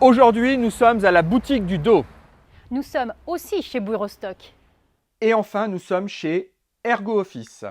Aujourd'hui, nous sommes à la boutique du dos. Nous sommes aussi chez Bureau Stock. Et enfin, nous sommes chez Ergo Office.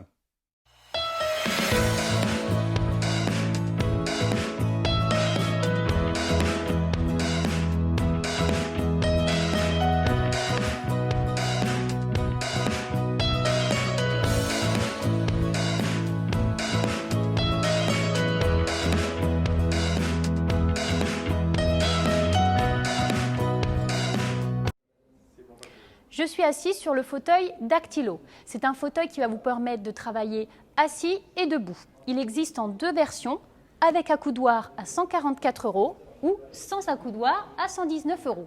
Je suis assise sur le fauteuil Dactylo. C'est un fauteuil qui va vous permettre de travailler assis et debout. Il existe en deux versions, avec accoudoir à 144 € ou sans accoudoir à 119 €.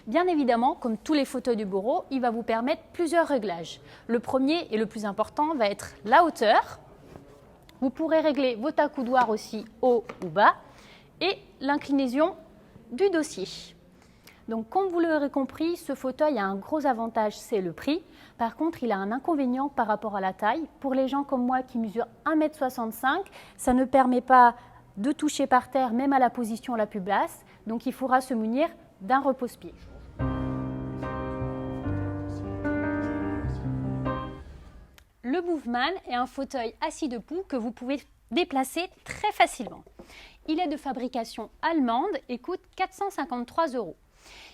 Bien évidemment, comme tous les fauteuils du bureau, il va vous permettre plusieurs réglages. Le premier et le plus important va être la hauteur. Vous pourrez régler votre accoudoir aussi haut ou bas et l'inclinaison du dossier. Donc, comme vous l'aurez compris, ce fauteuil a un gros avantage, c'est le prix. Par contre, il a un inconvénient par rapport à la taille. Pour les gens comme moi qui mesurent 1,65 m, ça ne permet pas de toucher par terre, même à la position la plus basse. Donc, il faudra se munir d'un repose-pied. Le Moveman est un fauteuil assis debout que vous pouvez déplacer très facilement. Il est de fabrication allemande et coûte 453 €.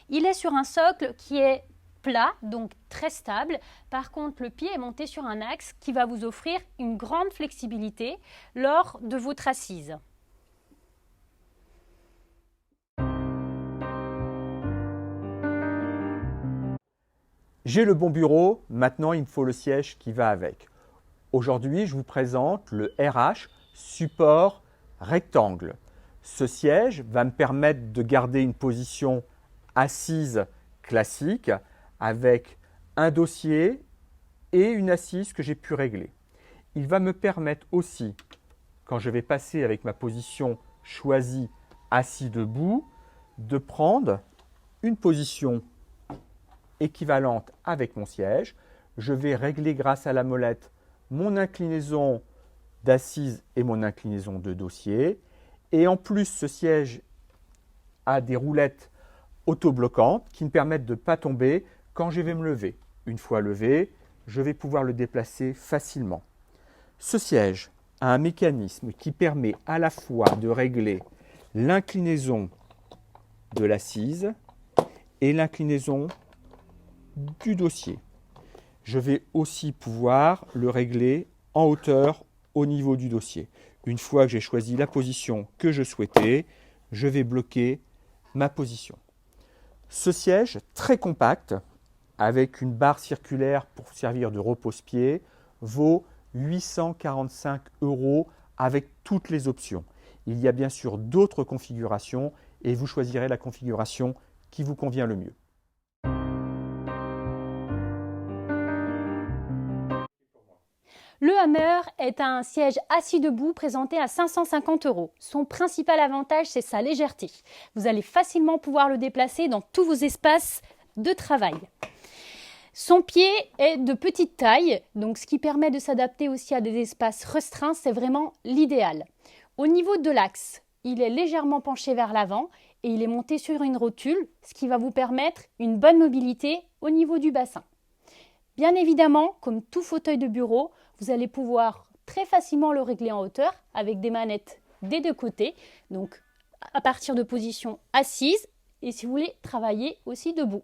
Il est sur un socle qui est plat, donc très stable. Par contre, le pied est monté sur un axe qui va vous offrir une grande flexibilité lors de votre assise. J'ai le bon bureau, maintenant il me faut le siège qui va avec. Aujourd'hui, je vous présente le RH Support Rectangle. Ce siège va me permettre de garder une position assise classique avec un dossier et une assise que j'ai pu régler. Il va me permettre aussi, quand je vais passer avec ma position choisie assis debout, de prendre une position équivalente avec mon siège. Je vais régler grâce à la molette mon inclinaison d'assise et mon inclinaison de dossier. Et en plus, ce siège a des roulettes autobloquantes qui me permettent de ne pas tomber quand je vais me lever. Une fois levé, je vais pouvoir le déplacer facilement. Ce siège a un mécanisme qui permet à la fois de régler l'inclinaison de l'assise et l'inclinaison du dossier. Je vais aussi pouvoir le régler en hauteur au niveau du dossier. Une fois que j'ai choisi la position que je souhaitais, je vais bloquer ma position. Ce siège très compact, avec une barre circulaire pour servir de repose-pied, vaut 845 € avec toutes les options. Il y a bien sûr d'autres configurations et vous choisirez la configuration qui vous convient le mieux. Le Hammer est un siège assis debout présenté à 550 €. Son principal avantage, c'est sa légèreté. Vous allez facilement pouvoir le déplacer dans tous vos espaces de travail. Son pied est de petite taille, donc ce qui permet de s'adapter aussi à des espaces restreints, c'est vraiment l'idéal. Au niveau de l'axe, il est légèrement penché vers l'avant et il est monté sur une rotule, ce qui va vous permettre une bonne mobilité au niveau du bassin. Bien évidemment, comme tout fauteuil de bureau, vous allez pouvoir très facilement le régler en hauteur avec des manettes des deux côtés, donc à partir de position assise et si vous voulez travailler aussi debout.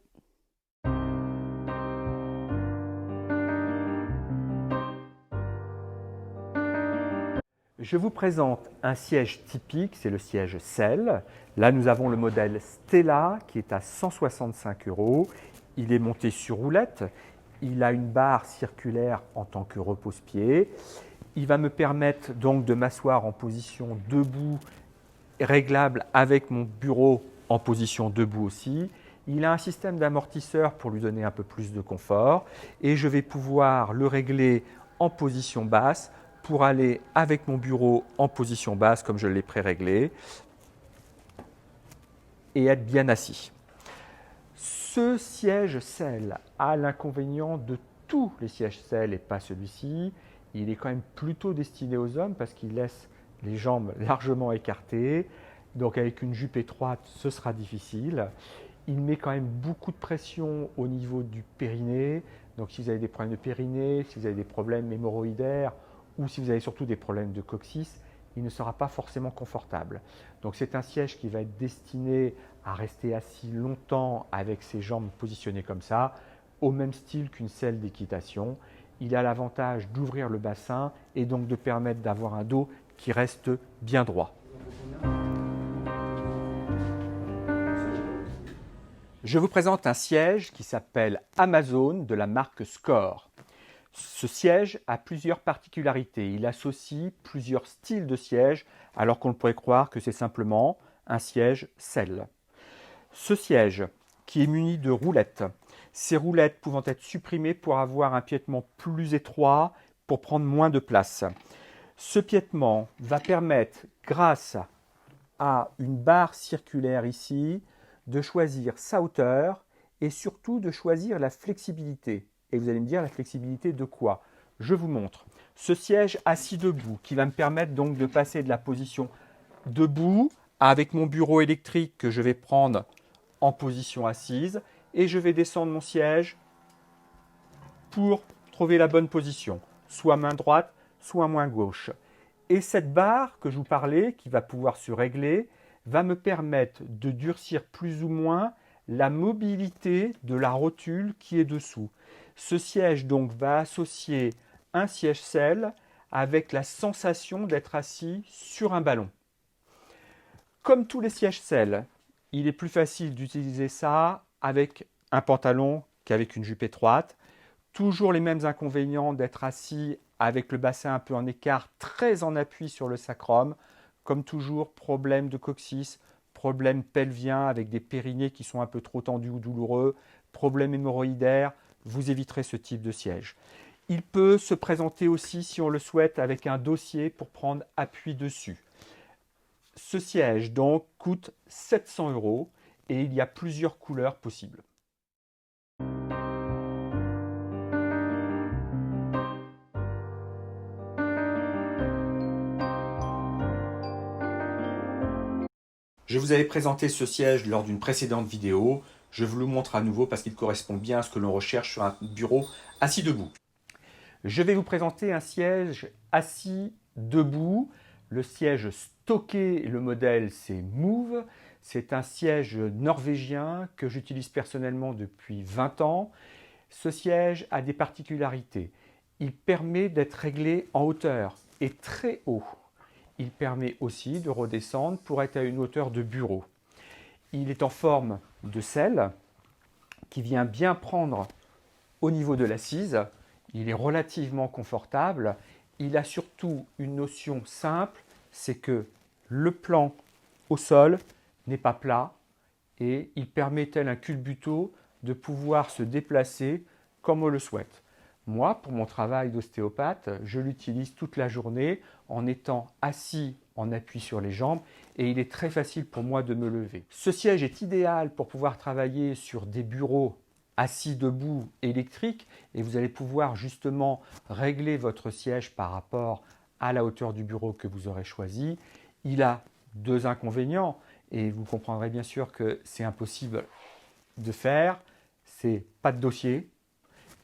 Je vous présente un siège typique, c'est le siège Selle. Là, nous avons le modèle Stella qui est à 165 €. Il est monté sur roulette. Il a une barre circulaire en tant que repose-pied. Il va me permettre donc de m'asseoir en position debout, réglable avec mon bureau en position debout aussi. Il a un système d'amortisseur pour lui donner un peu plus de confort et je vais pouvoir le régler en position basse pour aller avec mon bureau en position basse comme je l'ai pré-réglé et être bien assis. Ce siège Selle a l'inconvénient de tous les sièges Selle et pas celui-ci. Il est quand même plutôt destiné aux hommes parce qu'il laisse les jambes largement écartées. Donc avec une jupe étroite, ce sera difficile. Il met quand même beaucoup de pression au niveau du périnée. Donc si vous avez des problèmes de périnée, si vous avez des problèmes hémorroïdaires ou si vous avez surtout des problèmes de coccyx, il ne sera pas forcément confortable. Donc c'est un siège qui va être destiné à rester assis longtemps avec ses jambes positionnées comme ça, au même style qu'une selle d'équitation. Il a l'avantage d'ouvrir le bassin et donc de permettre d'avoir un dos qui reste bien droit. Je vous présente un siège qui s'appelle Amazon de la marque Score. Ce siège a plusieurs particularités. Il associe plusieurs styles de siège alors qu'on pourrait croire que c'est simplement un siège selle. Ce siège qui est muni de roulettes, ces roulettes pouvant être supprimées pour avoir un piétement plus étroit pour prendre moins de place. Ce piétement va permettre, grâce à une barre circulaire ici, de choisir sa hauteur et surtout de choisir la flexibilité. Et vous allez me dire la flexibilité de quoi? Je vous montre. Ce siège assis debout qui va me permettre donc de passer de la position debout avec mon bureau électrique que je vais prendre en position assise et je vais descendre mon siège pour trouver la bonne position, soit main droite, soit main gauche. Et cette barre que je vous parlais, qui va pouvoir se régler, va me permettre de durcir plus ou moins la mobilité de la rotule qui est dessous. Ce siège donc va associer un siège selle avec la sensation d'être assis sur un ballon. Comme tous les sièges selle, il est plus facile d'utiliser ça avec un pantalon qu'avec une jupe étroite. Toujours les mêmes inconvénients d'être assis avec le bassin un peu en écart, très en appui sur le sacrum. Comme toujours, problème de coccyx, problème pelvien avec des périnées qui sont un peu trop tendus ou douloureux, problème hémorroïdaire, vous éviterez ce type de siège. Il peut se présenter aussi, si on le souhaite, avec un dossier pour prendre appui dessus. Ce siège donc coûte 700 € et il y a plusieurs couleurs possibles. Je vous avais présenté ce siège lors d'une précédente vidéo. Je vous le montre à nouveau parce qu'il correspond bien à ce que l'on recherche sur un bureau assis debout. Je vais vous présenter un siège assis debout. Le siège stocké, le modèle c'est Move. C'est un siège norvégien que j'utilise personnellement depuis 20 ans. Ce siège a des particularités. Il permet d'être réglé en hauteur et très haut. Il permet aussi de redescendre pour être à une hauteur de bureau. Il est en forme de selle qui vient bien prendre au niveau de l'assise. Il est relativement confortable. Il a surtout une notion simple, c'est que le plan au sol n'est pas plat et il permet, tel un culbuto, de pouvoir se déplacer comme on le souhaite. Moi, pour mon travail d'ostéopathe, je l'utilise toute la journée en étant assis en appui sur les jambes et il est très facile pour moi de me lever. Ce siège est idéal pour pouvoir travailler sur des bureaux assis debout électriques et vous allez pouvoir justement régler votre siège par rapport à la hauteur du bureau que vous aurez choisi. Il a deux inconvénients et vous comprendrez bien sûr que c'est impossible de faire. C'est pas de dossier,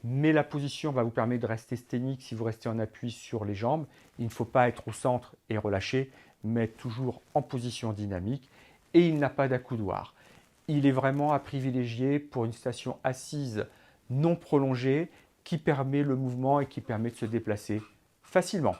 mais la position va vous permettre de rester sténique si vous restez en appui sur les jambes. Il ne faut pas être au centre et relâché, mais toujours en position dynamique. Et il n'a pas d'accoudoir. Il est vraiment à privilégier pour une station assise non prolongée qui permet le mouvement et qui permet de se déplacer facilement.